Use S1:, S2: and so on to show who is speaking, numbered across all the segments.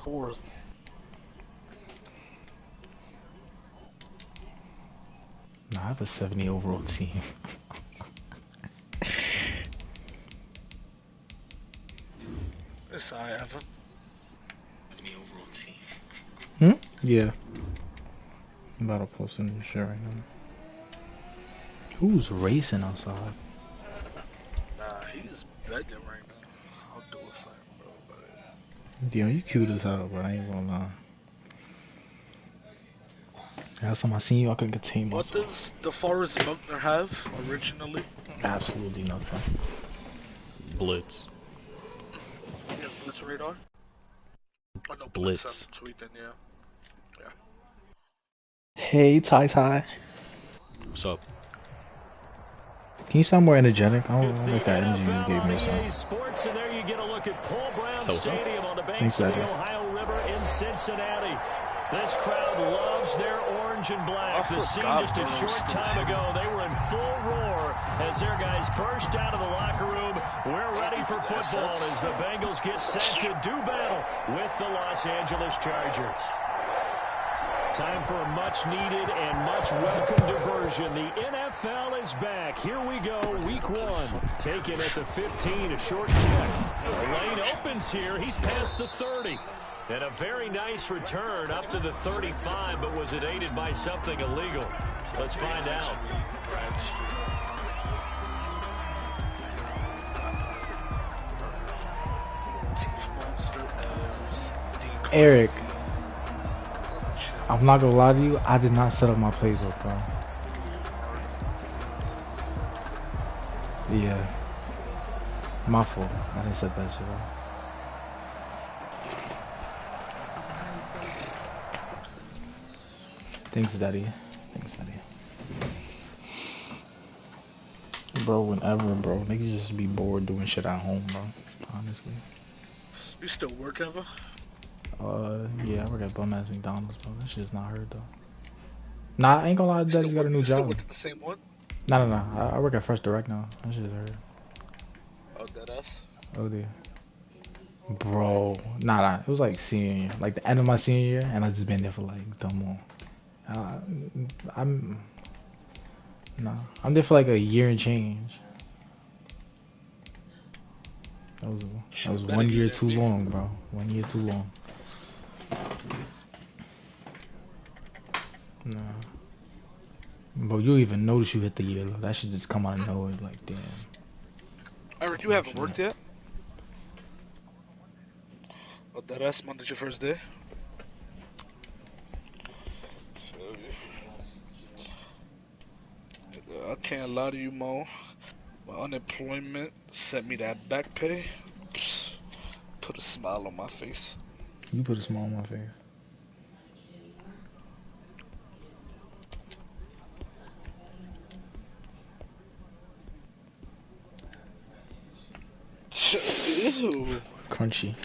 S1: 4th.
S2: Nah, I have a 70 overall team.
S1: Yes, I have.
S2: Hmm? Yeah. I'm about to post a new shit right now. Who's racing outside?
S1: Nah, he's begging right now. I'll do it for him, bro. But
S2: Yo, you cute as hell, but I ain't gonna lie. Last time I seen you, I couldn't contain
S1: what
S2: myself.
S1: does DeForest Buckner have originally?
S2: Absolutely nothing.
S3: Blitz.
S1: He has blitz radar. Oh no, blitz. I'm
S3: Blitz.
S1: tweaking. Yeah. Yeah.
S2: Hey, Ty Ty.
S3: What's up?
S2: Can you sound more energetic? I
S4: It's
S2: don't
S4: the
S2: like that energy you
S4: NFL
S2: gave
S4: on
S2: me or something.
S4: EA Sports, and there you get a look at Paul Brown
S3: So what's up?
S4: Stadium on the
S2: Thanks,
S4: banks of the
S2: Daddy.
S4: Ohio River in Cincinnati. This crowd loves their orange and black. The scene just a short time ago, they were in full roar as their guys burst out of the locker room. We're ready for football as the Bengals get set to do battle with the Los Angeles Chargers. Time for a much-needed and much-welcome diversion. The NFL is back. Here we go, week 1. Taken at the 15, a short kick. The lane opens here. He's past the 30. And a very nice return up to the 35, but was it aided by something illegal? Let's find out.
S2: Eric, I'm not gonna lie to you, I did not set up my playbook, bro. Yeah. My fault. I didn't set that shit up. Thanks, Daddy. Thanks, Daddy. Bro, whenever, bro. Niggas just be bored doing shit at home, bro. Honestly.
S1: You still work ever?
S2: Yeah, I work at bum-ass McDonald's, bro. That shit's not heard, though. Nah, I ain't gonna lie, Daddy's got a new
S1: You still
S2: job.
S1: work at the same one?
S2: Nah. I work at First Direct now. That shit's heard.
S1: Oh, deadass?
S2: Oh, dear. Bro. Nah. It was like senior year. Like the end of my senior year, and I just been there for like, dumb more. I'm there for like a year and change. That was
S1: Better
S2: 1
S1: you
S2: year
S1: than
S2: too
S1: me.
S2: long, bro. 1 year too long. Nah. Bro, you don't even notice you hit the year. That should just come out of nowhere. Like, damn.
S1: Eric, you haven't worked yet? Oh, deadass, Monday's your first day? I can't lie to you, Mo. My unemployment sent me that back pay. Psst, put a smile on my face.
S2: You put a smile on my face.
S1: Ew.
S2: Crunchy.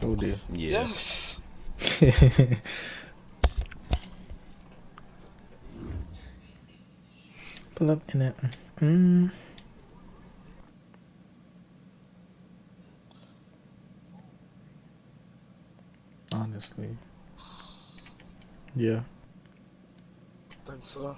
S2: Oh dear.
S3: Yeah.
S1: Yes.
S2: Pull up in it. Honestly. Yeah.
S1: I think so.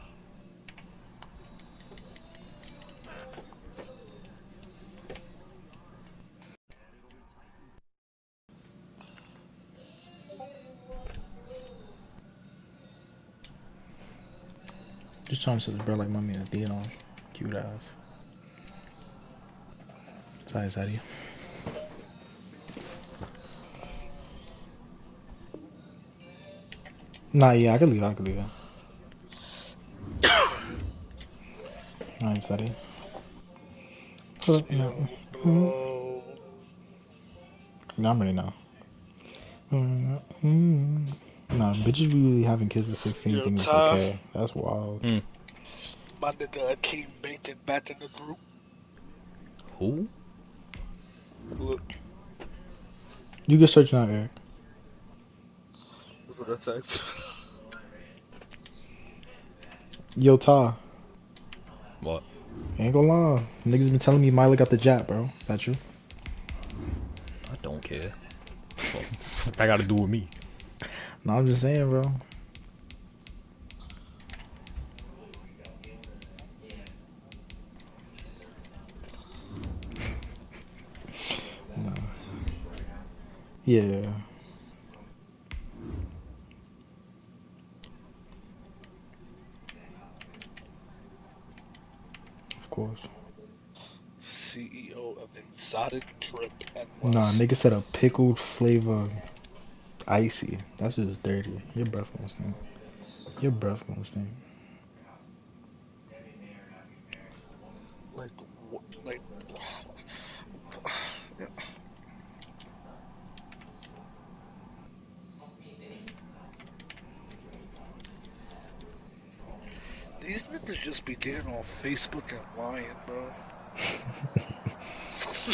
S2: Just trying to say this bro like my man Theodore. Cute ass. Size out of you. Nah, yeah, I could leave. Nice, buddy. Pull up in it.
S1: Bro.
S2: No, I'm ready now. Nah, bitches be really having kids at 16
S1: Yo,
S2: think it's
S1: Ty.
S2: okay. That's wild.
S1: My nigga Akeem Bacon back in the group.
S3: Who?
S1: Look,
S2: You can search now, Eric.
S1: look what I typed.
S2: Yo, Ty.
S3: What?
S2: Ain't gonna lie. Niggas been telling me Miley got the jab, bro. Is that true?
S3: care. What that got to do with me?
S2: No, I'm just saying, bro. No. Yeah. Of course.
S1: CEO of Exotic Trip
S2: Nah,
S1: NYC.
S2: nigga said a pickled flavor icy. That's just dirty. Your breath gonna stink. Your breath gonna stink.
S1: Like, like, these niggas just be getting on Facebook and lying, bro.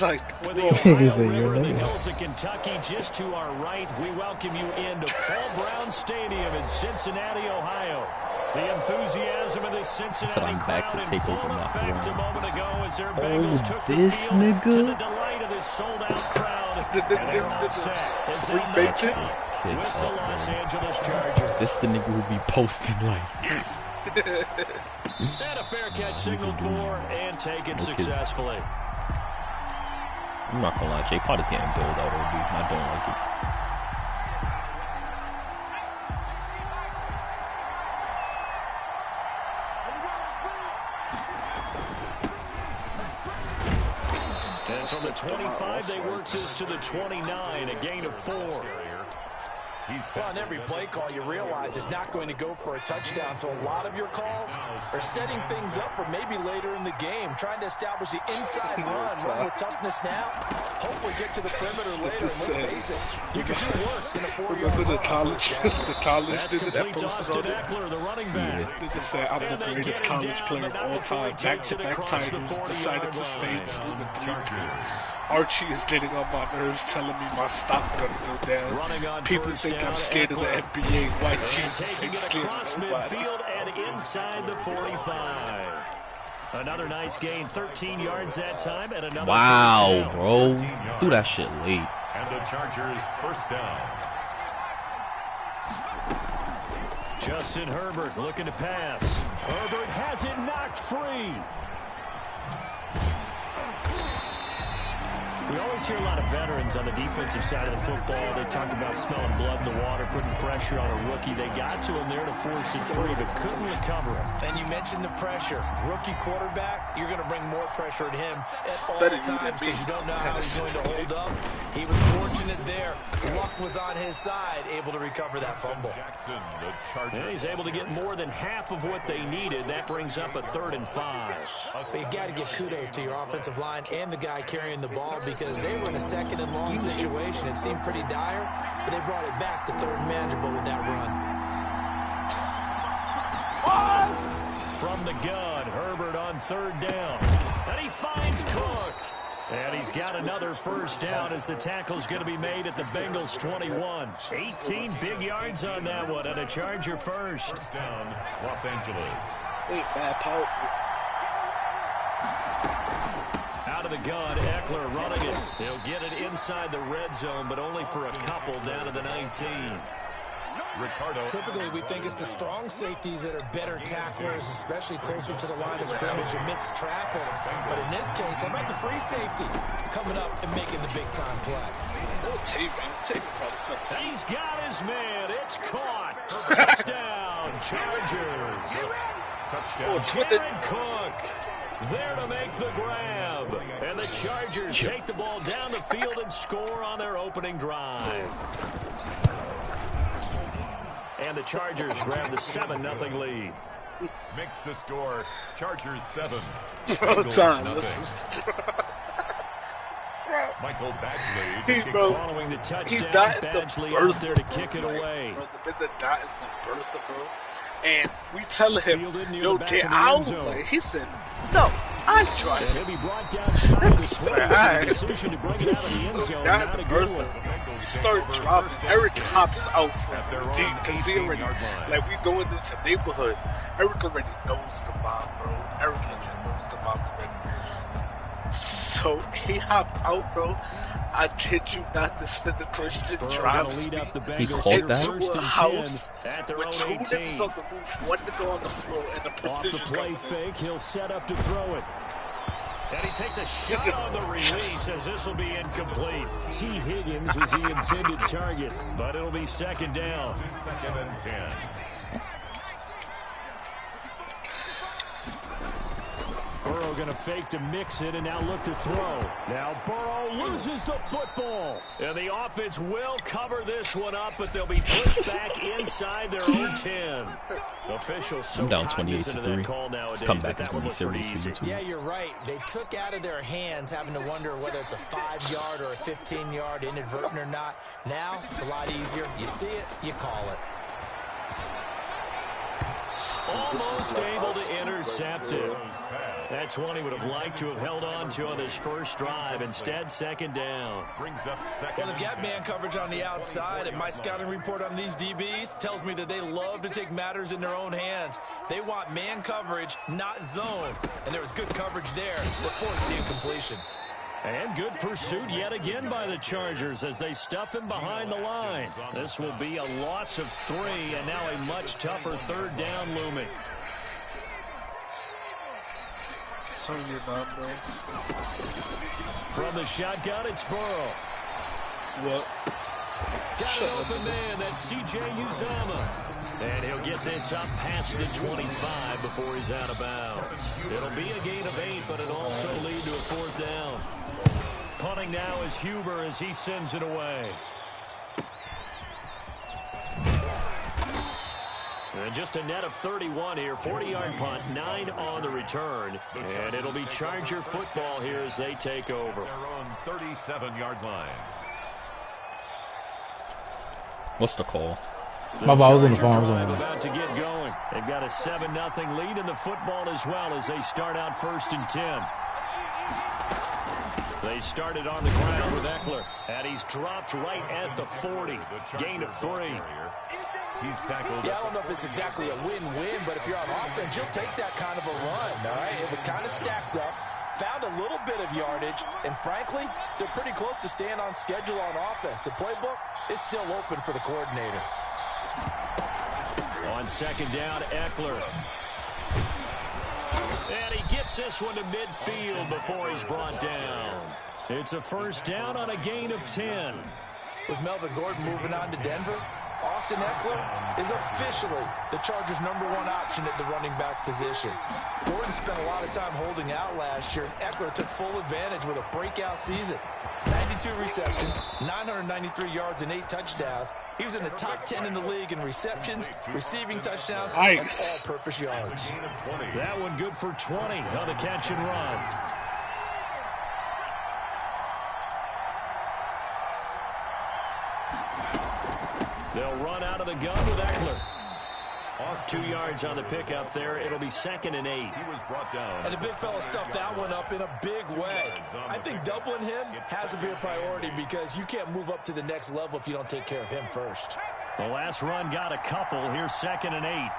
S1: Like,
S4: With
S1: bro.
S4: the Ohio
S2: Say your
S4: River in the
S2: nigga.
S4: hills of Kentucky just to our right, we welcome you into Paul Brown Stadium in Cincinnati, Ohio. The enthusiasm of this Cincinnati
S3: I'm back to
S4: crowd
S3: take
S4: in full
S3: over my
S4: effect a
S3: throne.
S4: moment ago as their Bengals took the
S2: this
S4: field
S2: nigga?
S4: to the delight of this sold-out crowd.
S1: The nigga
S4: And they're
S1: didn't
S4: all
S1: get
S4: set as
S1: free
S4: they'll
S1: bacon.
S4: match up with the Los Angeles Chargers.
S3: This the nigga who be posting like.
S4: And a fair catch signaled for and taken successfully.
S3: I'm not gonna lie, Jay Potter's getting billed out, OB. I don't like it.
S4: And from the 25, they work this to the 29, a gain of 4.
S5: Well, on every play call, you realize it's not going to go for a touchdown, so a lot of your calls are setting things up for maybe later in the game, trying to establish the inside run with toughness now, hopefully get to the perimeter later, and let's face it, you could do worse than a 4-yard
S1: Remember the
S5: run.
S1: college, the college
S4: That's
S1: did that
S4: complete to
S1: posted
S4: Austin
S1: on it?
S4: Eckler, the running back.
S1: Nigga said, I'm the greatest college player of all time. Back-to-back titles. Decided to stay in school with 3. Archie is getting on my nerves, telling me my stock gonna go down. People think I'm scared of the NBA. White Jesus
S4: Taking
S1: ain't
S4: it
S1: scared
S4: across
S1: of nobody.
S4: midfield and inside the 45. Another nice gain, 13 yards that time, and another
S3: Wow,
S4: first down.
S3: bro. Do that shit late.
S6: And the Chargers first down.
S4: Justin Herbert looking to pass. Herbert has it knocked free. We always hear a lot of veterans on the defensive side of the football. They talk about smelling blood in the water, putting pressure on a rookie. They got to him there to force it free, but couldn't recover it.
S5: And you mentioned the pressure. Rookie quarterback, you're going to bring more pressure at him at all
S1: Better you than
S5: times
S1: me.
S5: because you don't know how he's going to hold up. He was fortunate there. Luck was on his side, able to recover that fumble.
S6: Jackson, the Chargers.
S4: And he's able to get more than half of what they needed. That brings up a 3rd and 5.
S5: But you got to give kudos to your offensive line and the guy carrying the ball because they were in a 2nd and long situation. It seemed pretty dire, but they brought it back to 3rd and manageable with that run.
S4: From the gun, Herbert on 3rd down. And he finds Cook. And he's got another first down as the tackle's going to be made at the Bengals 21. 18 big yards on that one, and a Charger first.
S6: First down, Los Angeles.
S1: Ain't bad powerful.
S4: Out of the gun, Eckler running it. He'll get it inside the red zone, but only for a couple down to the 19.
S6: Ricardo.
S5: Typically, we think it's the strong safeties that are better tacklers, especially closer to the line of scrimmage amidst traffic. But in this case, how about the free safety coming up and making the big-time play?
S1: Oh, Taven probably fixed
S4: And he's got his man. It's caught. Touchdown, Chargers.
S6: Touchdown.
S4: Jared Cook there to make the grab. And the Chargers take the ball down the field and score on their opening drive. And the Chargers grab the 7-0 lead.
S6: Makes the score Chargers 7.
S1: All
S6: Bengals
S1: time,
S6: nothing.
S1: listen.
S6: Michael Badgley.
S1: He,
S6: kicking
S1: bro,
S4: Following the
S1: he
S4: touchdown,
S1: died in the
S4: Badgley
S1: birth.
S4: out there to kick it away.
S1: Bro, the nigga died in the birth, bro. And we telling him,
S4: Fielded near
S1: yo,
S4: the back
S1: get
S4: of the end
S1: out.
S4: zone.
S1: Like, he said, no, I tried
S4: And
S1: it.
S4: he'll be brought down shy of the 20. So the
S1: Alright.
S4: decision to bring it out of the end zone,
S1: Got
S4: not
S1: the
S4: a good
S1: birth.
S4: one.
S1: We start dropping. Eric hops out
S6: At their
S1: from
S6: own
S1: deep because he already,
S6: 18-yard line.
S1: like, we going into neighborhood. Eric already knows the vibe, bro. Eric legit knows the vibe already. So he hopped out, bro. I kid you not. This nigga Christian drives me
S3: He caught that?
S1: into a house with 2 niggas on the roof, 1 nigga on the floor, and a precision
S4: Off the play fake, he'll set up to throw it. And he takes a shot on the release as this will be incomplete. T. Higgins is the intended target, but it'll be second down.
S6: 2nd and 10.
S4: Burrow going to fake to mix it and now look to throw. Now Burrow loses the football. And the offense will cover this one up, but they'll be pushed back inside their own 10. Officials so
S3: I'm down
S4: cognizant of that
S3: 28-3.
S4: call nowadays,
S3: This comeback
S4: but
S3: is
S4: that
S3: going
S4: one
S3: to be
S4: looked
S3: serious
S4: pretty
S3: for
S4: easy.
S3: you, too.
S5: Yeah, you're right. They took out of their hands having to wonder whether it's a 5-yard or a 15-yard inadvertent or not. Now, it's a lot easier. You see it, you call it.
S4: Almost able to intercept it. That's one he would have liked to have held on to on his first drive. Instead, second down.
S6: Brings up second.
S5: Well, they've got man coverage on the outside, and my scouting report on these DBs tells me that they love to take matters in their own hands. They want man coverage, not zone. And there was good coverage there, but forced the incompletion.
S4: And good pursuit yet again by the Chargers as they stuff him behind the line. This will be a loss of 3, and now a much tougher third down looming. From the shotgun, it's Burrow.
S1: What?
S4: Got an open man, that's C.J. Uzomah. And he'll get this up past the 25 before he's out of bounds. It'll be a gain of 8, but it'll also lead to a 4th down. Punting now is Huber as he sends it away. And just a net of 31 here. 40-yard punt, 9 on the return. And it'll be Charger football here as they take over.
S6: Their own 37-yard line.
S3: What's the call?
S2: My ball was on the
S4: Charger
S2: phone.
S4: drive about to get going. They've got a 7-0 lead in the football as well as they start out 1st and 10. They started on the ground with Eckler, and he's dropped right at the 40. Gain of 3.
S6: He's tackled.
S5: Yeah, I don't know if it's exactly a win-win, but if you're on offense, you'll take that kind of a run, all right? It was kind of stacked up, found a little bit of yardage, and frankly, they're pretty close to staying on schedule on offense. The playbook is still open for the coordinator.
S4: On second down, Eckler. And he gets this one to midfield before he's brought down. It's a 1st down on a gain of 10.
S5: With Melvin Gordon moving on to Denver, Austin Eckler is officially the Chargers' #1 option at the running back position. Gordon spent a lot of time holding out last year, and Eckler took full advantage with a breakout season. 92 receptions, 993 yards, and 8 touchdowns. He was in the top 10 in the league in receptions, receiving touchdowns, and all-purpose yards.
S4: That one good for 20 on the catch and run. They'll run out of the gun with Eckler. 2 yards on the pickup there. It'll be 2nd and 8.
S6: He was brought down.
S5: And the big fella stuffed that one up in a big way. I think doubling him has to be a priority because you can't move up to the next level if you don't take care of him first.
S4: The last run got a couple. Here's 2nd and 8.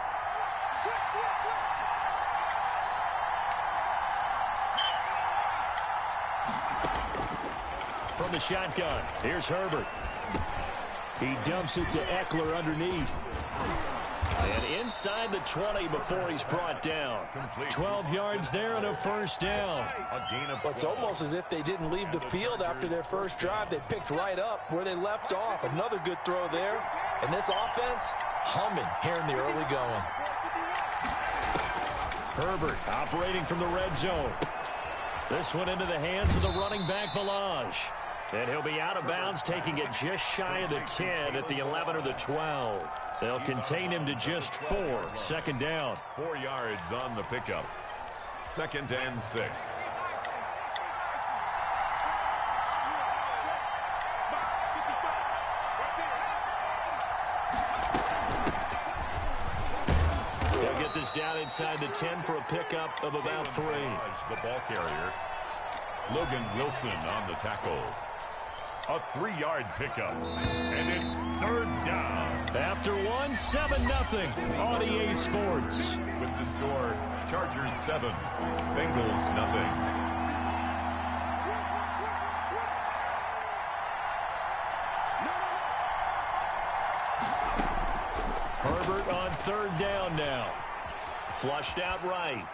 S4: From the shotgun, here's Herbert. He dumps it to Eckler underneath. And inside the 20 before he's brought down. 12 yards there and a 1st down.
S5: It's almost as if they didn't leave the field after their first drive. They picked right up where they left off. Another good throw there. And this offense, humming here in the early going.
S4: Herbert operating from the red zone. This one into the hands of the running back, Balaj. And he'll be out of bounds, taking it just shy of the 10 at the 11 or the 12. They'll contain him to just 4. 2nd down.
S6: 4 yards on the pickup. 2nd and 6.
S4: They'll get this down inside the 10 for a pickup of about 3.
S6: The ball carrier. Logan Wilson on the tackle. A 3-yard pickup. And it's 3rd down.
S4: After one, 7-0 on EA Sports.
S6: With the score, Chargers 7, Bengals 0.
S4: down now. Flushed out right.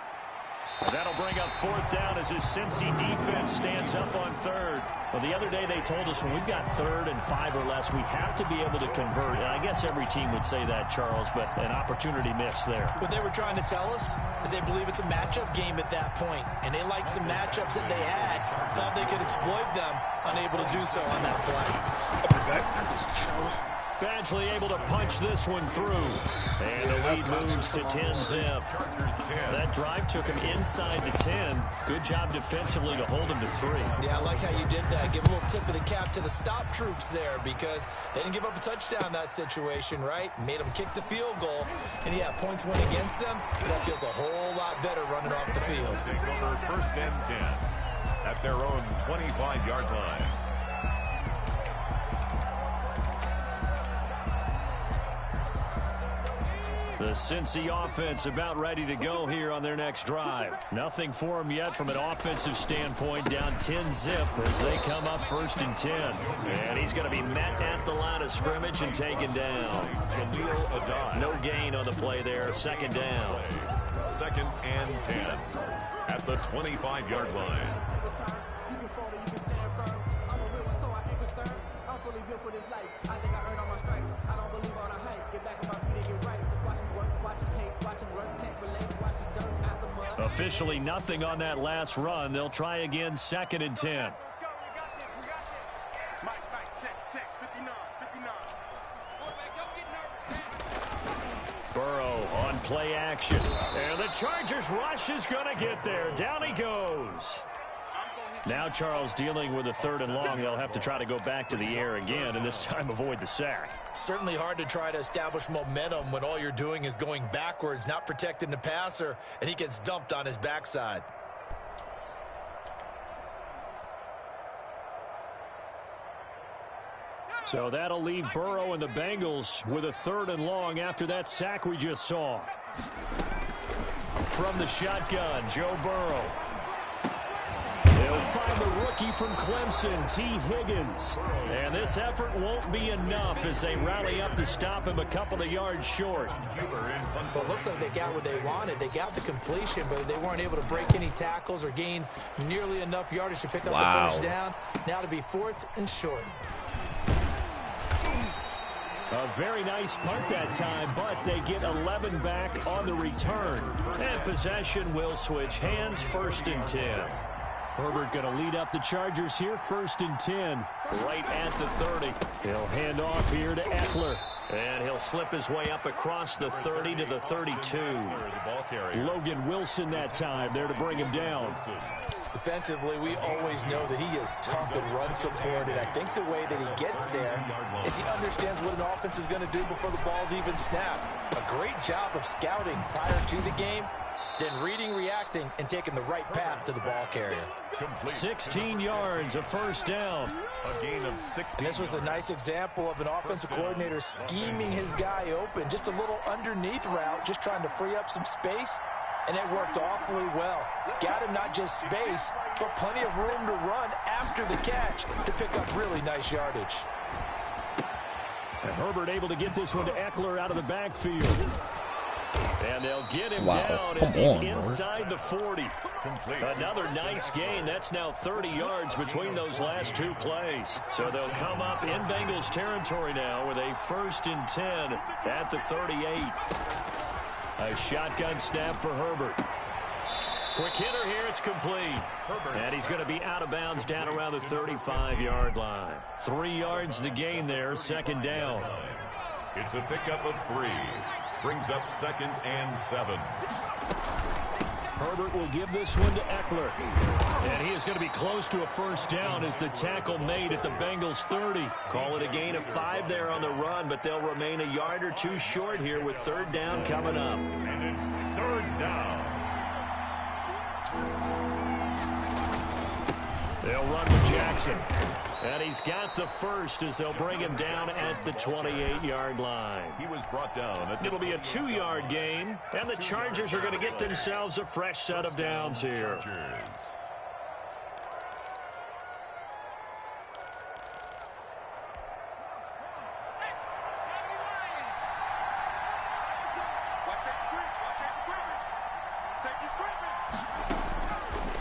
S4: And that'll bring up 4th down as his Cincy defense stands up on 3rd. Well, the other day they told us when we've got 3rd and 5 or less, we have to be able to convert. And I guess every team would say that, Charles, but an opportunity missed there.
S5: What they were trying to tell us is they believe it's a matchup game at that point. And they liked some matchups that they had, thought they could exploit them, unable to do so on that play.
S1: I'll be back.
S4: Badgley able to punch this one through. And the lead moves to 10-zip. That drive took him inside the 10. Good job defensively to hold him to 3.
S5: Yeah, I like how you did that. Give a little tip of the cap to the stop troops there because they didn't give up a touchdown in that situation, right? Made them kick the field goal. And yeah, points went against them. But that feels a whole lot better running off the field.
S6: Take over 1st and 10 at their own 25-yard line.
S4: The Cincy offense about ready to go here on their next drive. Nothing for them yet from an offensive standpoint, down 10-zip as they come up 1st and 10. And he's going to be met at the line of scrimmage and taken down. No gain on the play there, 2nd down.
S6: 2nd and 10 at the 25-yard line.
S4: Officially nothing on that last run. They'll try again, 2nd and 10. Burrow on play action. And the Chargers rush is going to get there. Down he goes. Now Charles dealing with a 3rd and long. They'll have to try to go back to the air again and this time avoid the sack.
S5: Certainly hard to try to establish momentum when all you're doing is going backwards, not protecting the passer, and he gets dumped on his backside.
S4: So that'll leave Burrow and the Bengals with a 3rd and long after that sack we just saw. From the shotgun, Joe Burrow. They'll find the rookie from Clemson, T. Higgins. And this effort won't be enough as they rally up to stop him a couple of yards short.
S5: Well, it looks like they got what they wanted. They got the completion, but they weren't able to break any tackles or gain nearly enough yardage to pick up the 1st down. Now to be 4th and short.
S4: A very nice punt that time, but they get 11 back on the return. And possession will switch hands, 1st and 10. Herbert going to lead up the Chargers here, 1st and 10, right at the 30. He'll hand off here to Eckler, and he'll slip his way up across the 30 to the 32. Logan Wilson that time there to bring him down.
S5: Defensively, we always know that he is tough and run support, and I think the way that he gets there is he understands what an offense is going to do before the ball's even snapped. A great job of scouting prior to the game, then reading, reacting, and taking the right path to the ball carrier.
S4: 16 yards, a 1st down.
S6: A gain of 16.
S5: This was a nice example of an offensive coordinator scheming his guy open. Just a little underneath route, just trying to free up some space, and it worked awfully well. Got him not just space, but plenty of room to run after the catch to pick up really nice yardage.
S4: And Herbert able to get this one to Eckler out of the backfield. And they'll get him down as he's inside the 40. Another nice gain. That's now 30 yards between those last 2 plays. So they'll come up in Bengals territory now with a 1st and 10 at the 38. A shotgun snap for Herbert. Quick hitter here, it's complete. And he's going to be out of bounds down around the 35-yard line. 3 yards the gain there, 2nd down.
S6: It's a pickup of 3. Brings up 2nd and 7.
S4: Herbert will give this one to Eckler. And he is going to be close to a 1st down as the tackle made at the Bengals 30. Call it a gain of 5 there on the run, but they'll remain a yard or 2 short here with 3rd down coming up.
S6: And it's 3rd down.
S4: They'll run with Jackson. And he's got the 1st as they'll bring him down at the 28-yard line.
S6: He was brought down.
S4: It'll be a 2-yard gain, and the Chargers are going to get themselves a fresh set of downs here.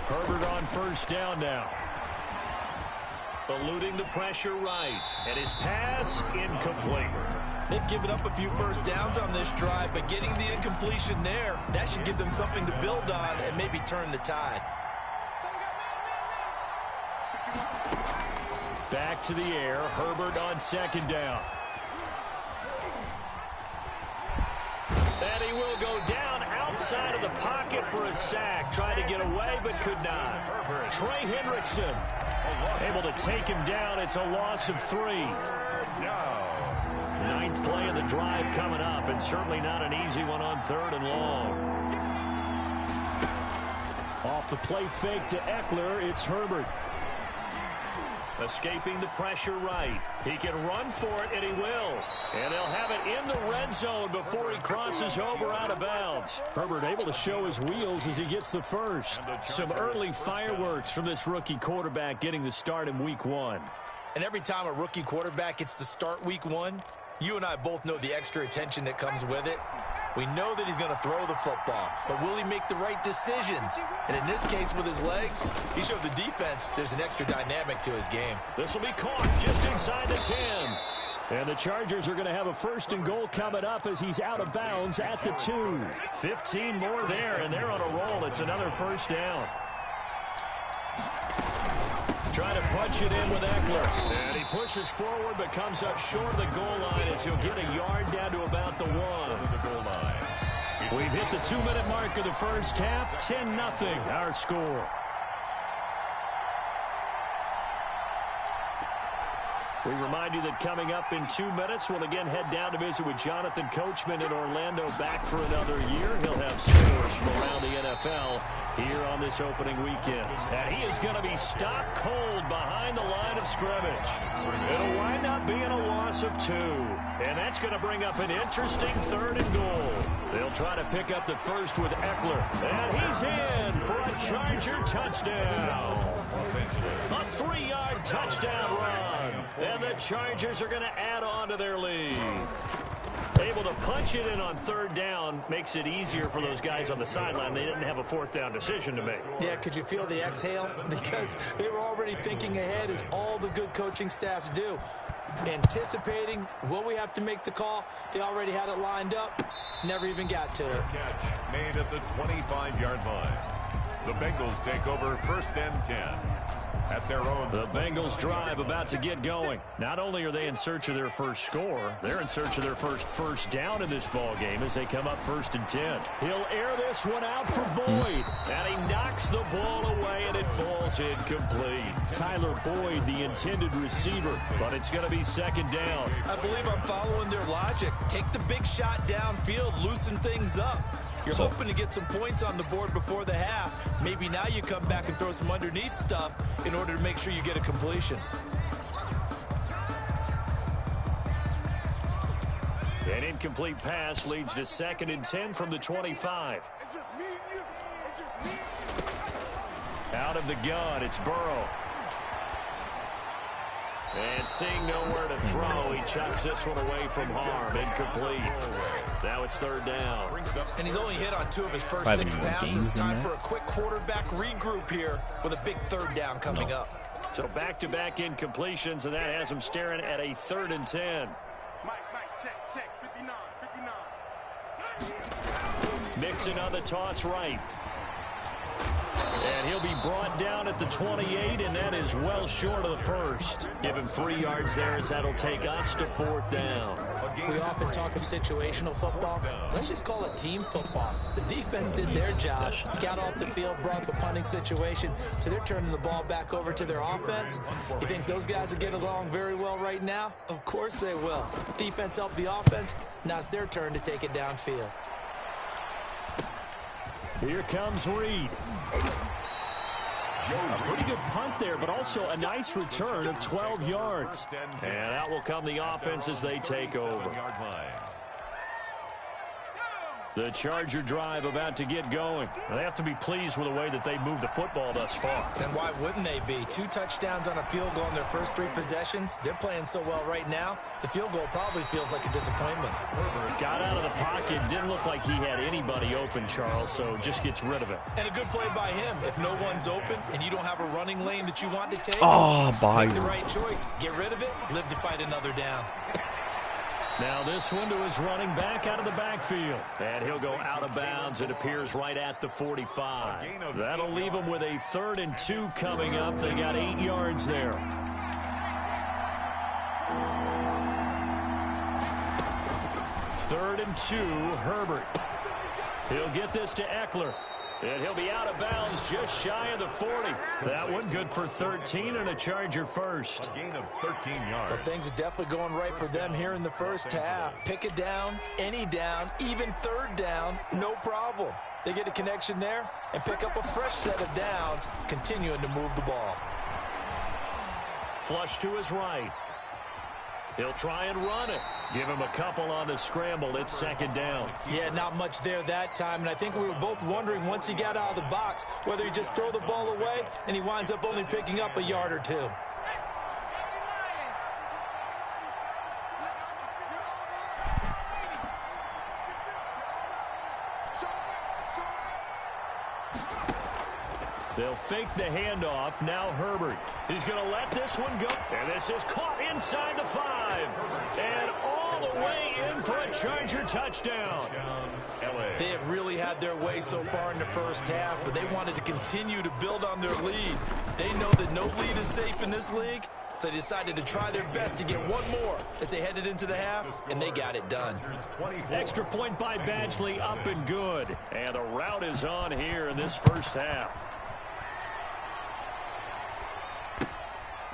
S4: Herbert on first down now. Eluding the pressure right. And his pass incomplete.
S5: They've given up a few first downs on this drive, but getting the incompletion there, that should give them something to build on and maybe turn the tide.
S4: Back to the air. Herbert on second down. And he will go down outside of the pocket for a sack. Tried to get away, but could not. Trey Hendrickson able to take him down. It's a loss of 3. Ninth play of the drive coming up, and certainly not an easy one on 3rd and long. Off the play fake to Eckler, it's Herbert. Escaping the pressure right. He can run for it, and he will. And they'll have it in the red zone before he crosses over out of bounds. Herbert able to show his wheels as he gets the first. Some early fireworks from this rookie quarterback getting the start in week 1.
S5: And every time a rookie quarterback gets to start week 1, you and I both know the extra attention that comes with it. We know that he's going to throw the football, but will he make the right decisions? And in this case, with his legs, he showed the defense there's an extra dynamic to his game.
S4: This will be caught just inside the 10. And the Chargers are going to have a 1st and goal coming up as he's out of bounds at the 2. 15 more there, and they're on a roll. It's another first down. Trying to punch it in with Eckler. And he pushes forward but comes up short of the goal line as he'll get a yard down to about the 1. We've hit the 2-minute mark of the first half. 10-0 our score. We remind you that coming up in 2 minutes, we'll again head down to visit with Jonathan Coachman in Orlando, back for another year. He'll have scores from around the NFL here on this opening weekend. And he is going to be stopped cold behind the line of scrimmage. It'll wind up being a loss of 2. And that's going to bring up an interesting 3rd and goal. They'll try to pick up the first with Eckler. And he's in for a Charger touchdown. A 3-yard touchdown run. And the Chargers are going to add on to their lead. Able to punch it in on 3rd down makes it easier for those guys on the sideline. They didn't have a 4th down decision to make.
S5: Yeah, could you feel the exhale? Because they were already thinking ahead, as all the good coaching staffs do. Anticipating, will we have to make the call? They already had it lined up. Never even got to it.
S6: Catch made at the 25-yard line. The Bengals take over 1st and 10. At their own.
S4: The Bengals drive about to get going. Not only are they in search of their first score, they're in search of their first down in this ball game as they come up 1st and 10. He'll air this one out for Boyd. And he knocks the ball away, and it falls incomplete. Tyler Boyd, the intended receiver, but it's going to be 2nd down.
S5: I believe I'm following their logic. Take the big shot downfield, loosen things up. You're hoping to get some points on the board before the half. Maybe now you come back and throw some underneath stuff in order to make sure you get a completion.
S4: An incomplete pass leads to 2nd and 10 from the 25. Out of the gun, it's Burrow. And seeing nowhere to throw, he chucks this one away from harm. Incomplete. Now it's 3rd down.
S5: And he's only hit on 2 of his first 6 passes. Time for a quick quarterback regroup here with a big 3rd down coming up.
S4: So back-to-back incompletions, and that has him staring at a 3rd and 10.
S7: Check, 59.
S4: Mixon on the toss right. And he'll be brought down at the 28, and that is well short of the first. Give him 3 yards there, as that'll take us to 4th down.
S5: We often talk of situational football. Let's just call it team football. The defense did their job, got off the field, brought the punting situation, so they're turning the ball back over to their offense. You think those guys will get along very well right now? Of course they will. Defense helped the offense. Now it's their turn to take it downfield.
S4: Here comes Reed. A pretty good punt there, but also a nice return of 12 yards. And out will come the offense as they take over. The Charger drive about to get going. They have to be pleased with the way that they moved the football thus far.
S5: And why wouldn't they be? 2 touchdowns on a field goal in their first 3 possessions. They're playing so well right now, the field goal probably feels like a disappointment.
S4: Herbert got out of the pocket. Didn't look like he had anybody open, Charles, so just gets rid of it.
S5: And a good play by him. If no one's open and you don't have a running lane that you want to take,
S2: Byron.
S5: make the right choice. Get rid of it, live to fight another down.
S4: Now this one to his running back out of the backfield. And he'll go out of bounds, it appears, right at the 45. That'll leave him with a 3rd and 2 coming up. They got 8 yards there. Third and 2, Herbert. He'll get this to Eckler. And he'll be out of bounds just shy of the 40. That one good for 13 and a Charger first.
S6: A gain of 13 yards.
S5: Well, things are definitely going right for them here in the first half. Pick a down, any down, even 3rd down, no problem. They get a connection there and pick up a fresh set of downs, continuing to move the ball.
S4: Flush to his right. He'll try and run it. Give him a couple on the scramble. It's 2nd down.
S5: Yeah, not much there that time, and I think we were both wondering once he got out of the box whether he just throw the ball away and he winds up only picking up a yard or 2.
S4: They'll fake the handoff. Now Herbert. He's going to let this one go. And this is caught inside the 5. And all the way in for a Charger touchdown.
S5: They have really had their way so far in the first half, but they wanted to continue to build on their lead. They know that no lead is safe in this league, so they decided to try their best to get one more as they headed into the half, and they got it done.
S4: Extra point by Badgley, up and good. And the route is on here in this first half.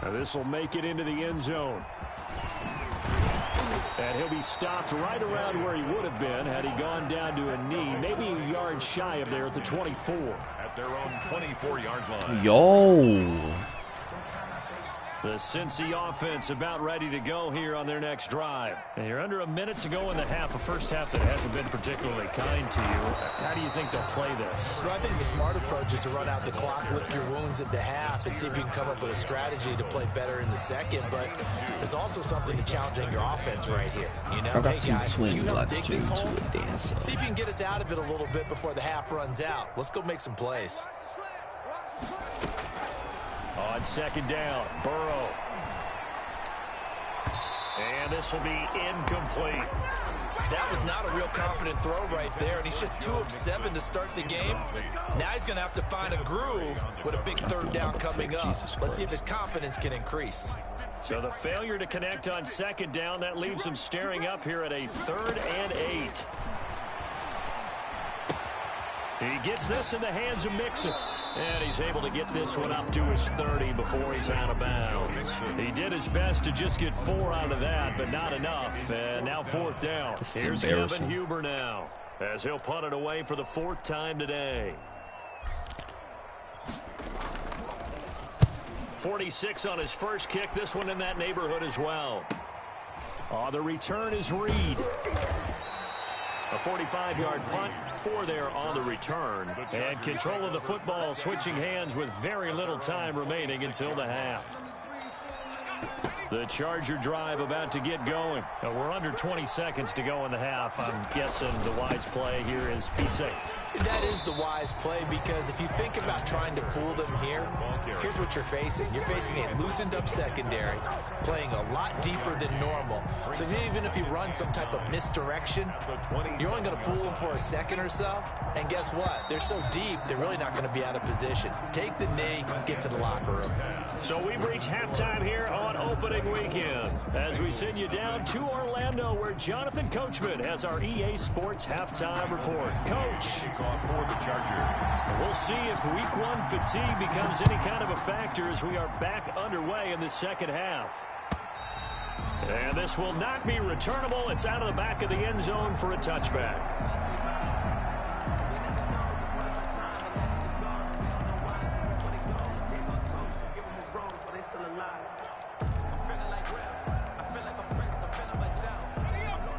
S4: Now this will make it into the end zone. And he'll be stopped right around where he would have been had he gone down to a knee, maybe a yard shy of there at the 24.
S6: At their own 24-yard line.
S2: Yo.
S4: The Cincy offense about ready to go here on their next drive. And you're under a minute to go in the half, a first half that hasn't been particularly kind to you. How do you think they'll play this?
S5: Well, I think the smart approach is to run out the clock, lick your wounds at the half, and see if you can come up with a strategy to play better in the second. But there's also something to challenging your offense right here. You know, hey guys, you help dig this hole. See if you can get us out of it a little bit before the half runs out. Let's go make some plays.
S4: On 2nd down, Burrow. And this will be incomplete.
S5: That was not a real confident throw right there, and he's just 2 of 7 to start the game. Now he's going to have to find a groove with a big 3rd down coming up. Let's see if his confidence can increase.
S4: So the failure to connect on 2nd down, that leaves him staring up here at a 3rd and 8. He gets this in the hands of Mixon. And he's able to get this one up to his 30 before he's out of bounds. He did his best to just get 4 out of that, but not enough. And now 4th down. Here's Kevin Huber now, as he'll punt it away for the 4th time today. 46 on his first kick. This one in that neighborhood as well. The return is Reed. A 45-yard punt, 4 there on the return. And control of the football switching hands with very little time remaining until the half. The Charger drive about to get going. We're under 20 seconds to go in the half. I'm guessing the wise play here is be safe.
S5: That is the wise play, because if you think about trying to fool them here, here's what you're facing. You're facing a loosened up secondary, playing a lot deeper than normal. So even if you run some type of misdirection, you're only going to fool them for a second or so. And guess what? They're so deep, they're really not going to be out of position. Take the knee, get to the locker room.
S4: So we've reached halftime here on opening weekend, as we send you down to Orlando, where Jonathan Coachman has our EA Sports halftime report. Coach.
S6: For the Chargers.
S4: We'll see if week 1 fatigue becomes any kind of a factor as we are back underway in the second half. And this will not be returnable. It's out of the back of the end zone for a touchback.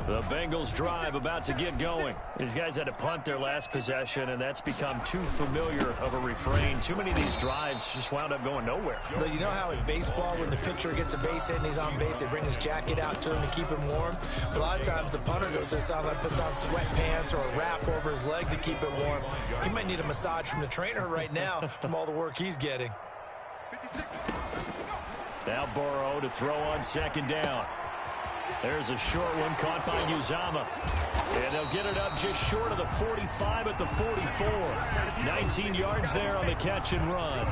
S4: The Bengals drive about to get going. These guys had to punt their last possession, and that's become too familiar of a refrain. Too many of these drives just wound up going nowhere.
S5: Well, you know how in baseball, when the pitcher gets a base hit and he's on base, they bring his jacket out to him to keep him warm? A lot of times the punter goes to the sideline, puts on sweatpants or a wrap over his leg to keep it warm. He might need a massage from the trainer right now from all the work he's getting.
S4: Now Burrow to throw on second down. There's a short one caught by Uzama. And they'll get it up just short of the 45 at the 44. 19 yards there on the catch and run.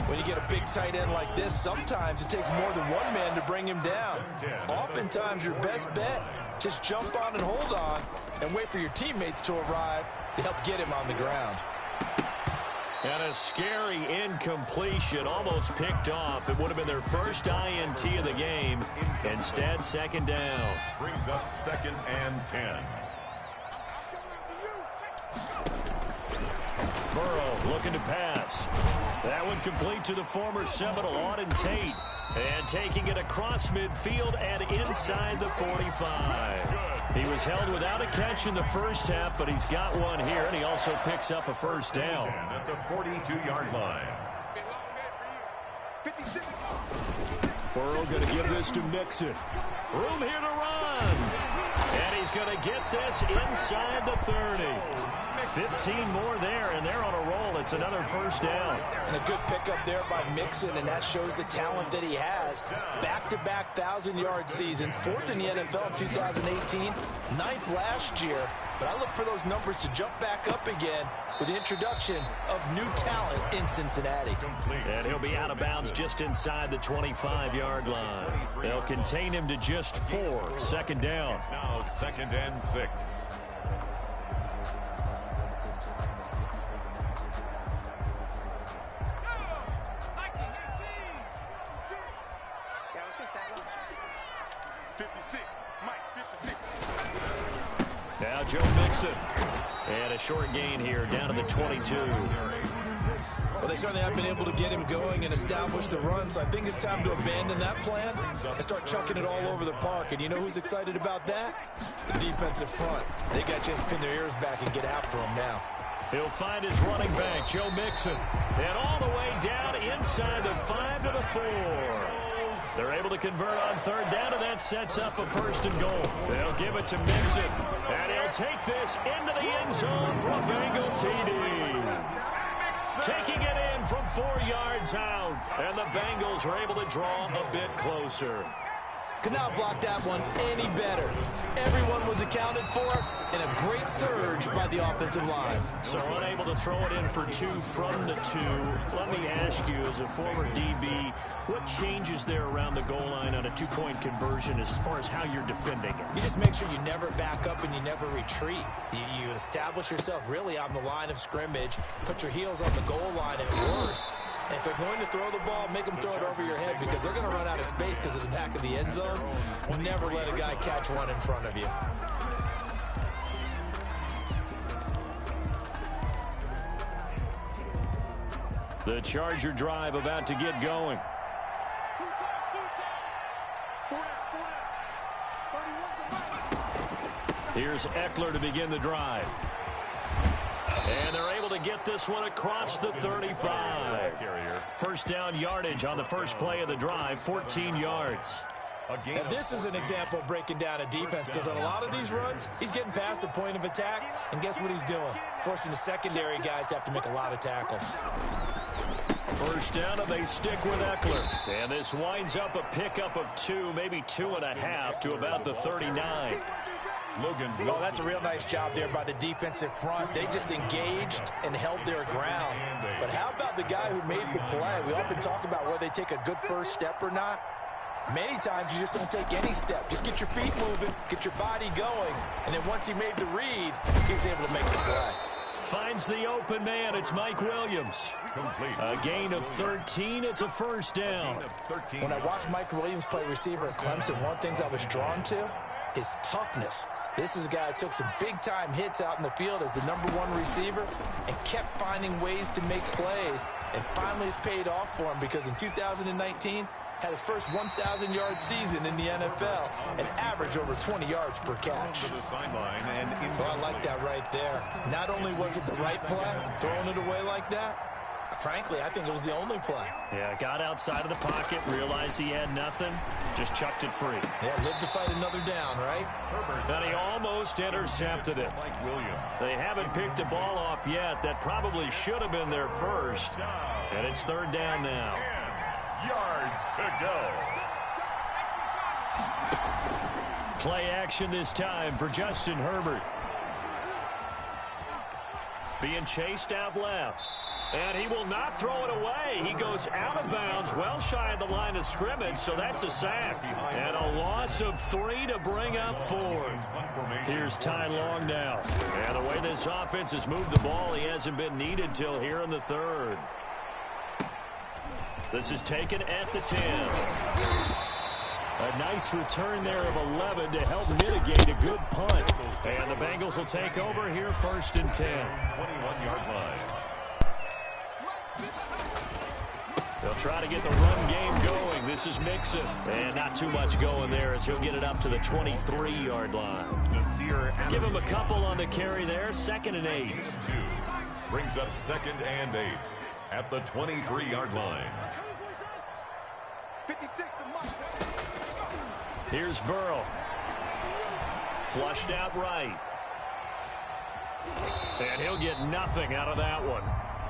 S5: When you get a big tight end like this, sometimes it takes more than one man to bring him down. Oftentimes your best bet, just jump on and hold on and wait for your teammates to arrive to help get him on the ground.
S4: And a scary incompletion, almost picked off. It would have been their first INT of the game. Instead, second down.
S6: Brings up 2nd and 10.
S4: Burrow looking to pass. That one complete to the former Seminole, Auden Tate. And taking it across midfield and inside the 45. He was held without a catch in the first half, but he's got one here, and he also picks up a first down.
S6: At the 42-yard line.
S4: Burrow going to give this to Mixon. Room here to run. And he's going to get this inside the 30. 15 more there, and they're on a roll. It's another first down.
S5: And a good pickup there by Mixon, and that shows the talent that he has. Back-to-back 1,000-yard seasons, 4th in the NFL in 2018, 9th last year. But I look for those numbers to jump back up again with the introduction of new talent in Cincinnati.
S4: And he'll be out of bounds just inside the 25-yard line. They'll contain him to just 4. Second down.
S6: Now 2nd and 6.
S4: Now Joe Mixon. And a short gain here down to the 22.
S5: Well, they certainly have been able to get him going and establish the run, so I think it's time to abandon that plan and start chucking it all over the park. And you know who's excited about that? The defensive front. They got a chance to pin their ears back and get after him now.
S4: He'll find his running back, Joe Mixon. And all the way down inside the 5 to the 4. They're able to convert on third down, and that sets up a first and goal. They'll give it to Mixon. And he'll take this into the end zone for a Bengal TD. Taking it in from 4 yards out. And the Bengals are able to draw a bit closer.
S5: Could not block that one any better. Everyone was accounted for, and a great surge by the offensive line.
S4: So unable to throw it in for 2 from the 2. Let me ask you, as a former DB, what changes there around the goal line on a 2-point conversion as far as how you're defending it?
S5: You just make sure you never back up and you never retreat. You establish yourself really on the line of scrimmage, put your heels on the goal line at worst. And if they're going to throw the ball, make them throw it over your head because they're going to run out of space because of the back of the end zone. Never let a guy catch one in front of you.
S4: The Charger drive about to get going. Here's Eckler to begin the drive. And they're able to get this one across the 35. First down yardage on the first play of the drive, 14 yards.
S5: And this is an example of breaking down a defense because on a lot of these runs, he's getting past the point of attack, and guess what he's doing? Forcing the secondary guys to have to make a lot of tackles.
S4: First down, and they stick with Eckler. And this winds up a pickup of 2, maybe 2.5 to about the 39.
S5: Oh, that's a real nice job there by the defensive front. They just engaged and held their ground. But how about the guy who made the play? We often talk about whether they take a good first step or not. Many times you just don't take any step. Just get your feet moving, get your body going, and then once he made the read, he was able to make the play.
S4: Finds the open man. It's Mike Williams. A gain of 13. It's a first down.
S5: When I watched Mike Williams play receiver at Clemson, one of the things I was drawn to, his toughness. This is a guy who took some big-time hits out in the field as the #1 receiver and kept finding ways to make plays. And finally it's paid off for him because in 2019, had his first 1,000-yard season in the NFL and averaged over 20 yards per catch. Well, I like that right there. Not only was it the right play, throwing it away like that, frankly, I think it was the only play.
S4: Yeah, got outside of the pocket, realized he had nothing, just chucked it free.
S5: Yeah, lived to fight another down, right?
S4: And he almost intercepted it. They haven't picked a ball off yet. That probably should have been their first. And it's third down now.
S6: Yards to go.
S4: Play action this time for Justin Herbert. Being chased out left. And he will not throw it away. He goes out of bounds, well shy of the line of scrimmage, so that's a sack. And a loss of 3 to bring up 4. Here's Ty Long now. And the way this offense has moved the ball, he hasn't been needed till here in the third. This is taken at the 10. A nice return there of 11 to help mitigate a good punt. And the Bengals will take over here first and 10.
S6: 21-yard line.
S4: They'll try to get the run game going. This is Mixon. And not too much going there as he'll get it up to the 23-yard line. Give him a couple on the carry there. 2nd and 8.
S6: 2 brings up 2nd and 8 at the 23-yard line.
S4: Here's Burrow. Flushed out right. And he'll get nothing out of that one.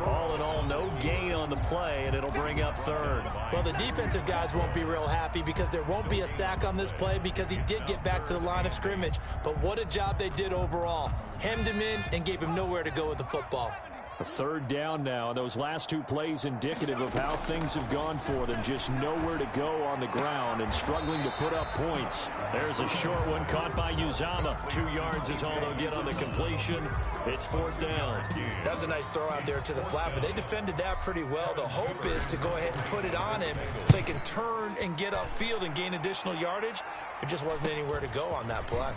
S4: All in all, no gain on the play, and it'll bring up third.
S5: Well, the defensive guys won't be real happy because there won't be a sack on this play because he did get back to the line of scrimmage. But what a job they did overall. Hemmed him in and gave him nowhere to go with the football.
S4: A third down now, and those last 2 plays indicative of how things have gone for them. Just nowhere to go on the ground and struggling to put up points. There's a short one caught by Uzama. 2 yards is all they'll get on the completion. It's 4th down.
S5: That was a nice throw out there to the flat, but they defended that pretty well. The hope is to go ahead and put it on him so he can turn and get upfield and gain additional yardage. There just wasn't anywhere to go on that play.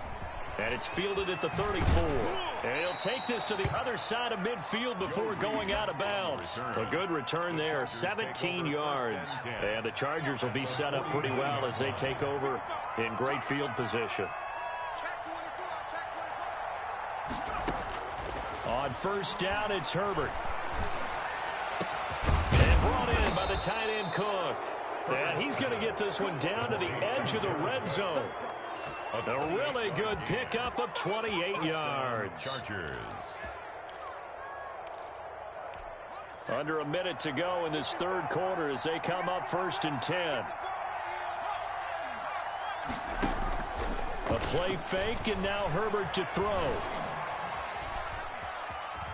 S4: And it's fielded at the 34. And he'll take this to the other side of midfield before going out of bounds. A good return there, 17 yards. And the Chargers will be set up pretty well as they take over in great field position. On first down, it's Herbert. And brought in by the tight end Cook. And he's going to get this one down to the edge of the red zone. A really good pickup of 28 yards.
S6: Chargers.
S4: Under a minute to go in this third quarter as they come up 1st and 10. A play fake, and now Herbert to throw.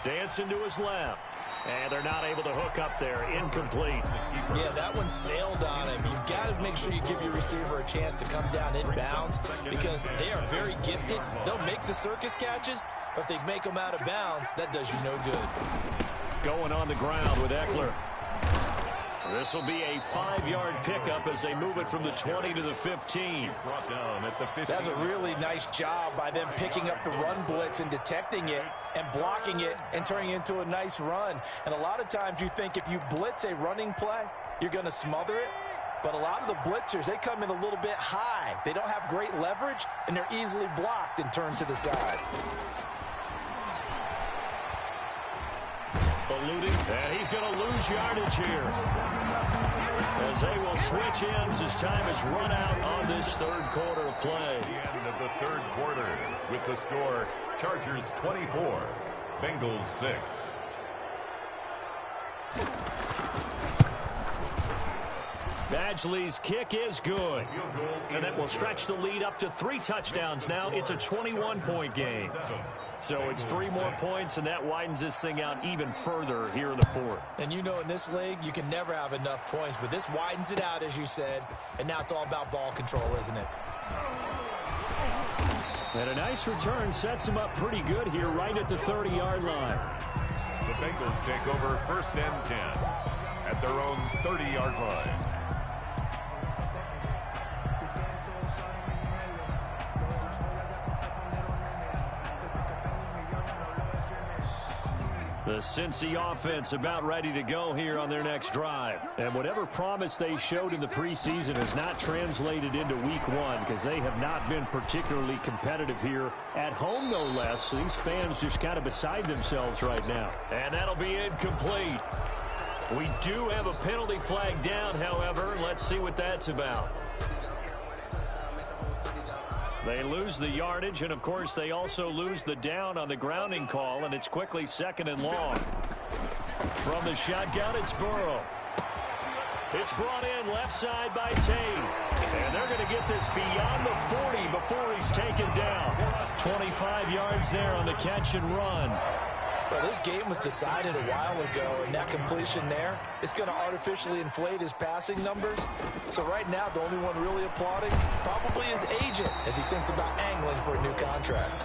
S4: Dancing to his left. And they're not able to hook up there. Incomplete.
S5: Yeah, that one sailed on him. You've got to make sure you give your receiver a chance to come down inbounds because they are very gifted. They'll make the circus catches, but if they make them out of bounds, that does you no good.
S4: Going on the ground with Eckler. This will be a 5-yard pickup as they move it from the 20 to the 15.
S6: Brought down at the 15.
S5: That's a really nice job by them picking up the run blitz and detecting it and blocking it and turning it into a nice run. And a lot of times you think if you blitz a running play, you're going to smother it. But a lot of the blitzers, they come in a little bit high. They don't have great leverage, and they're easily blocked and turned to the side.
S4: Eluding, and he's going to lose yardage here. As they will switch ends as time is run out on this third quarter of play.
S6: The end of the third quarter with the score Chargers 24, Bengals 6.
S4: Badgley's kick is good. And that will stretch the lead up to 3 touchdowns now. It's a 21-point game. So it's 3 more points, and that widens this thing out even further here in the fourth.
S5: And you know in this league, you can never have enough points, but this widens it out, as you said, and now it's all about ball control, isn't it?
S4: And a nice return sets him up pretty good here right at the 30-yard line.
S6: The Bengals take over 1st and 10 at their own 30-yard line.
S4: The Cincy offense about ready to go here on their next drive. And whatever promise they showed in the preseason has not translated into week one because they have not been particularly competitive here at home, no less. These fans just kind of beside themselves right now. And that'll be incomplete. We do have a penalty flag down, however. Let's see what that's about. They lose the yardage, and, of course, they also lose the down on the grounding call, and it's quickly 2nd and long. From the shotgun, it's Burrow. It's brought in left side by Tate. And they're going to get this beyond the 40 before he's taken down. 25 yards there on the catch and run.
S5: Well, this game was decided a while ago, and that completion there is going to artificially inflate his passing numbers. So right now, the only one really applauding probably his agent as he thinks about angling for a new contract.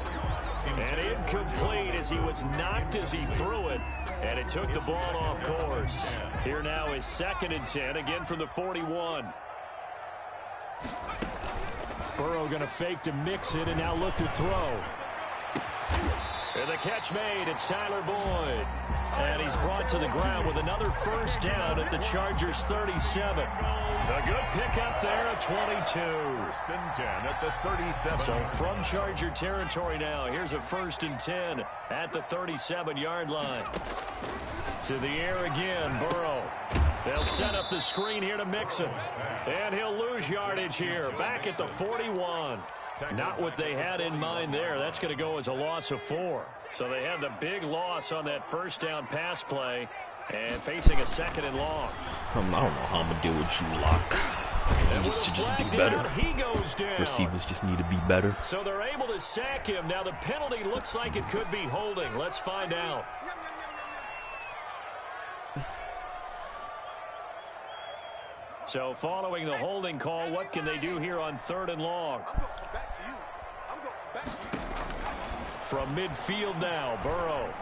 S4: And incomplete as he was knocked as he threw it, and it took the ball off course. Here now is 2nd and 10, again from the 41. Burrow going to fake to mix it and now look to throw. And the catch made, it's Tyler Boyd. And he's brought to the ground with another first down at the Chargers 37. A good pickup there at 22.
S6: 1st and 10 at the 37.
S4: So from Charger territory now, here's a 1st and 10 at the 37-yard line. To the air again, Burrow. They'll set up the screen here to Mixon. And he'll lose yardage here, back at the 41. Not what they had in mind there. That's going to go as a loss of 4. So they have the big loss on that first down pass play and facing a 2nd and long.
S3: I don't know how I'm going to deal with Drew Lock. He needs to just be better.
S4: He goes down.
S3: Receivers just need to be better.
S4: So they're able to sack him. Now the penalty looks like it could be holding. Let's find out. So following the holding call, what can they do here on 3rd and long? From midfield now, Burrow.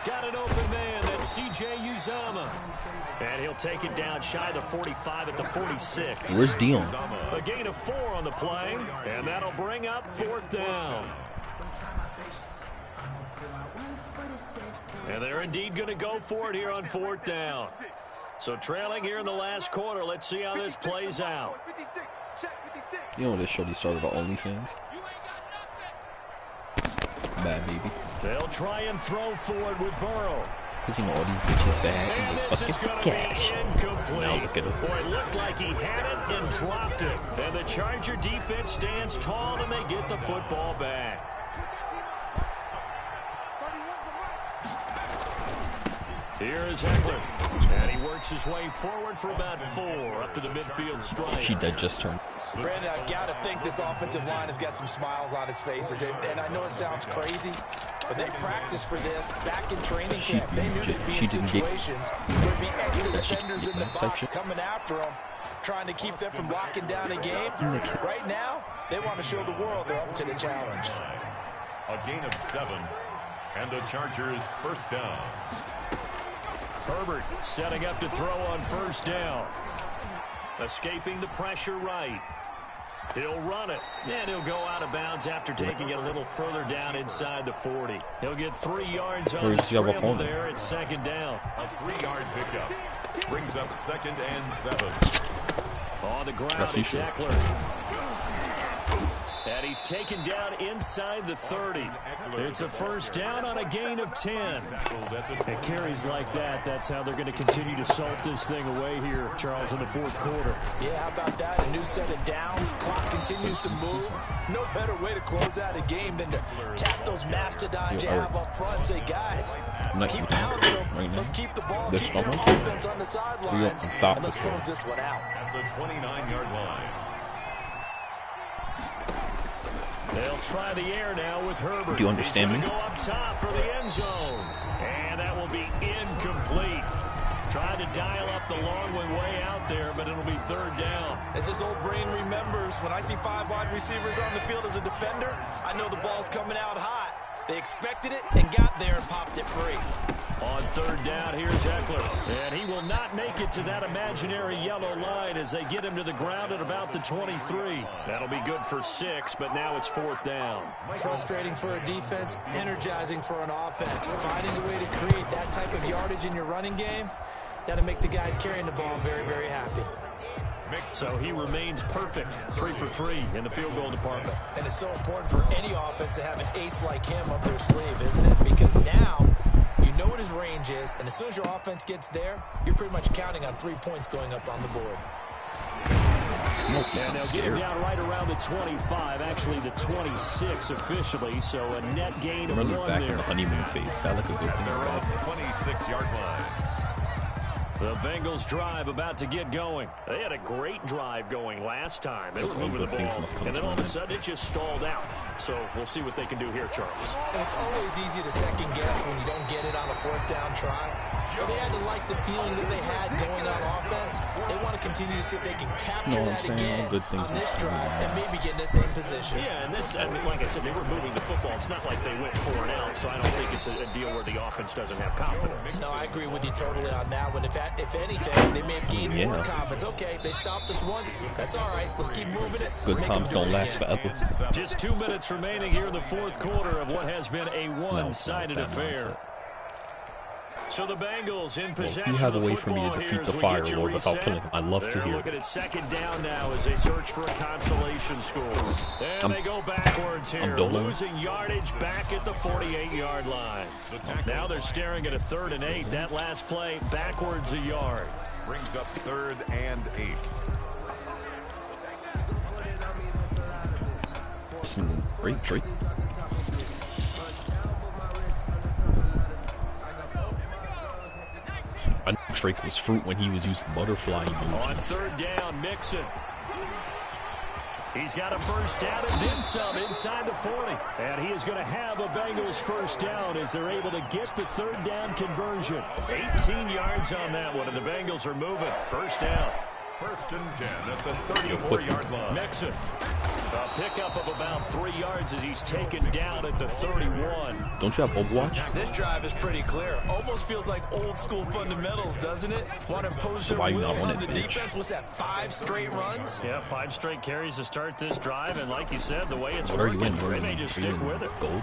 S4: Got an open man, that's C.J. Uzomah. And he'll take it down shy of the 45 at the 46.
S3: Where's Dion?
S4: A gain of 4 on the play, and that'll bring up 4th down. And they're indeed going to go for it here on 4th down. So trailing here in the last quarter, let's see how this plays out.
S3: You know this shorty started on OnlyFans? Bad baby.
S4: They'll try and throw forward with Burrow.
S3: Because you know all these bitches bad
S4: And
S3: and they
S4: this is
S3: fucking
S4: going to
S3: cash.
S4: be incomplete.
S3: Now look at him.
S4: Boy, it looked like he had it and dropped it. And the Charger defense stands tall and they get the football back. Here is Eckler. And he works his way forward for about 4 up to the midfield stripe.
S3: She did just turn.
S5: Brandon, I've got to think this offensive line has got some smiles on its faces. And I know it sounds crazy, but they practiced for this back in training camp. They knew they'd be in situations where there'd be extra defenders in the box coming after them, trying to keep them from locking down a game. Right now, they want to show the world they're up to the challenge.
S6: A gain of 7, and the Chargers first down.
S4: Herbert setting up to throw on first down. Escaping the pressure right. He'll run it, and he'll go out of bounds after taking it a little further down inside the 40. He'll get 3 yards on the scramble there at 2nd down.
S6: A 3-yard pickup brings up 2nd and 7.
S4: On the ground, it's Eckler. And he's taken down inside the 30. It's a first down on a gain of 10. And carries like that, that's how they're going to continue to salt this thing away here, Charles, in the 4th quarter.
S5: Yeah, how about that? A new set of downs. Clock continues to move. No better way to close out a game than to tap those mastodons you have up front and say, guys, keep pounding them. Right, let's keep the ball, keep your offense on the sidelines, and let's close this one out.
S6: At the 29-yard line.
S4: They'll try the air now with Herbert.
S3: Do you understand me?
S4: He's going to go up top for the end zone. And that will be incomplete. Trying to dial up the long one way out there, but it'll be 3rd down.
S5: As this old brain remembers, when I see 5 wide receivers on the field as a defender, I know the ball's coming out hot. They expected it and got there and popped it free.
S4: On third down. Here's Eckler. And he will not make it to that imaginary yellow line as they get him to the ground at about the 23. That'll be good for 6, but now it's 4th down.
S5: Frustrating for a defense, energizing for an offense. Finding a way to create that type of yardage in your running game, that'll make the guys carrying the ball very, very happy.
S4: So he remains perfect, 3 for 3 in the field goal department.
S5: And it's so important for any offense to have an ace like him up their sleeve, isn't it? Because now you know what his range is, and as soon as your offense gets there, you're pretty much counting on 3 points going up on the board.
S4: And they'll get him down right around the 25, actually the 26 officially, so a net gain of 1 there.
S3: Back in the honeymoon phase. That look a good thing.
S6: They're on the 26-yard line.
S4: The Bengals drive about to get going. They had a great drive going last time. They were moving the ball, and then all of a sudden it just stalled out. So we'll see what they can do here, Charles.
S5: And it's always easy to second guess when you don't get it on a 4th down try. But they had to like the feeling that they had going on offense. They want to continue to see if they can capture that again on this drive and maybe get in the same position.
S4: Yeah, and that's, I mean, like I said, they were moving the football. It's not like they went 4 and out, so I don't think it's a deal where the offense doesn't have confidence.
S5: No, I agree with you totally on that one. If anything, they may have gained more confidence. Okay, they stopped us once. That's all right. Let's keep moving it.
S3: Good times don't last forever.
S4: Just 2 minutes remaining here in the 4th quarter of what has been a one-sided affair. So the Bengals in possession.
S3: If you have a way for me to defeat the Firelord without killing him, I'd love to hear.
S4: Looking at 2nd down now as they search for a consolation score. And they go backwards here, losing yardage back at the 48-yard line. Now they're staring at a 3rd and 8. That last play, backwards a yard.
S6: Brings up 3rd and 8.
S3: Great trick. I know Drake was fruit when he was using butterfly emojis.
S4: On 3rd down, Mixon. He's got a 1st down and then some inside the 40. And he is going to have a Bengals 1st down as they're able to get the 3rd down conversion. 18 yards on that one, and the Bengals are moving. 1st down.
S6: 1st and 10 at the 34-yard line.
S4: Mixon. A pickup of about 3 yards as he's taken down at the 31.
S3: Don't you have Overwatch?
S5: This drive is pretty clear. Almost feels like old school fundamentals, doesn't it? Want to impose their will on the defense. Was that 5 straight runs?
S4: Yeah, 5 straight carries to start this drive. And like you said, the way it's
S3: working,
S4: they may just stick with it.
S3: Gold?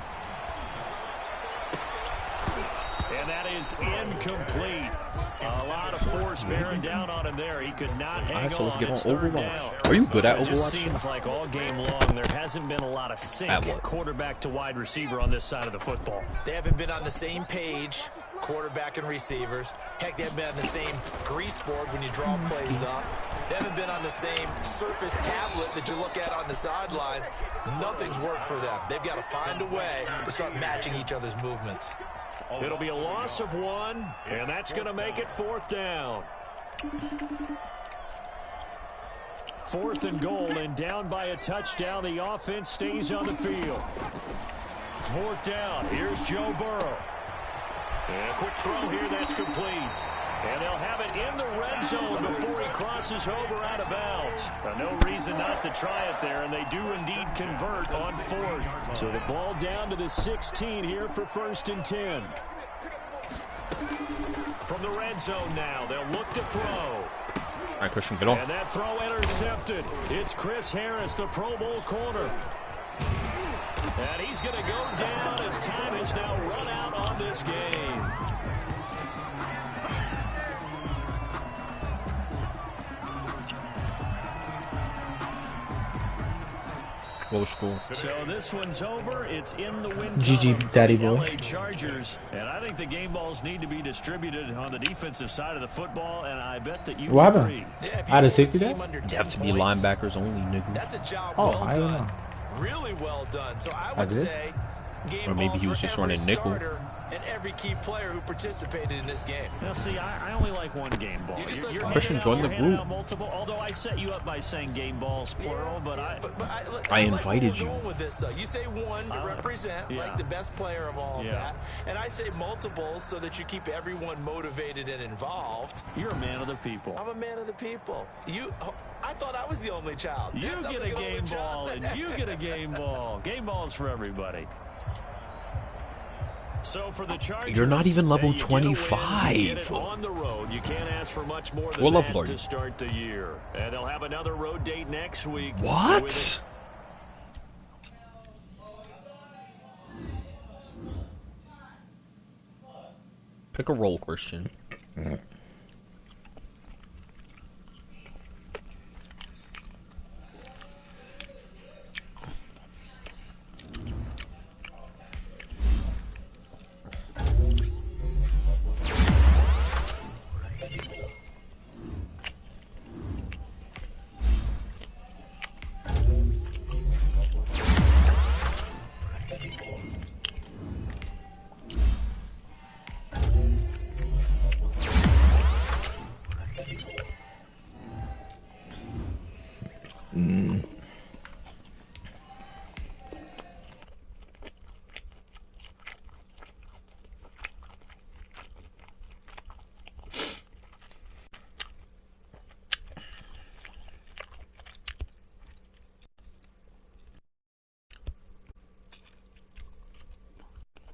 S4: And that is incomplete. A lot of force bearing down on him there. He could not hang on.
S3: So let's get on Overwatch.
S4: Down.
S3: Are you good at Overwatch?
S4: It just seems like all game long there hasn't been a lot of sync quarterback to wide receiver on this side of the football.
S5: They haven't been on the same page, quarterback and receivers. Heck, they haven't been on the same grease board when you draw plays up. They haven't been on the same surface tablet that you look at on the sidelines. Nothing's worked for them. They've got to find a way to start matching each other's movements.
S4: It'll be a loss of 1, and that's going to make it 4th down. 4th and goal, and down by a touchdown. The offense stays on the field. 4th down. Here's Joe Burrow. And a quick throw here. That's complete. And they'll have it in the red zone before he crosses over out of bounds. No reason not to try it there, and they do indeed convert on 4th. So the ball down to the 16 here for 1st and 10. From the red zone now, they'll look to throw.
S3: All right, Christian, get on.
S4: And that throw intercepted. It's Chris Harris, the Pro Bowl corner. And he's going to go down as time has now run out on this game.
S3: What was cool?
S4: So this one's over. It's in the win.
S2: GG, Daddy Boy.
S4: LA Chargers, and I think the game balls need to be distributed on the defensive side of the football, and I bet that you
S2: what
S4: agree.
S2: Happened? Out of safety there?
S3: You have to be linebackers only, nigga.
S5: That's a job
S2: I don't know.
S5: Really well done. So I would say game
S3: or maybe he was
S5: balls
S3: just
S5: for
S3: running
S5: every
S3: nickel.
S5: starter and every key player who participated in this game.
S4: Now, see, I only like one game ball. You're
S3: Christian, join the group.
S4: Multiple, although I set you up by saying game balls plural, but
S3: I invited you.
S5: With this, you say one to represent like the best player of all of that, and I say multiples so that you keep everyone motivated and involved.
S4: You're a man of the people.
S5: I'm a man of the people. I thought I was the only child.
S4: You get a game ball, and you get a game ball. Game balls for everybody. So for the Chargers,
S3: You're not even level
S4: you get a win, you
S3: 25.
S4: get it on the road. You can't ask for much more than
S3: We'll love
S4: that
S3: Lord.
S4: to start the year. And they'll have another road date next week.
S3: What? Pick a role, Christian.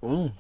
S1: Ooh.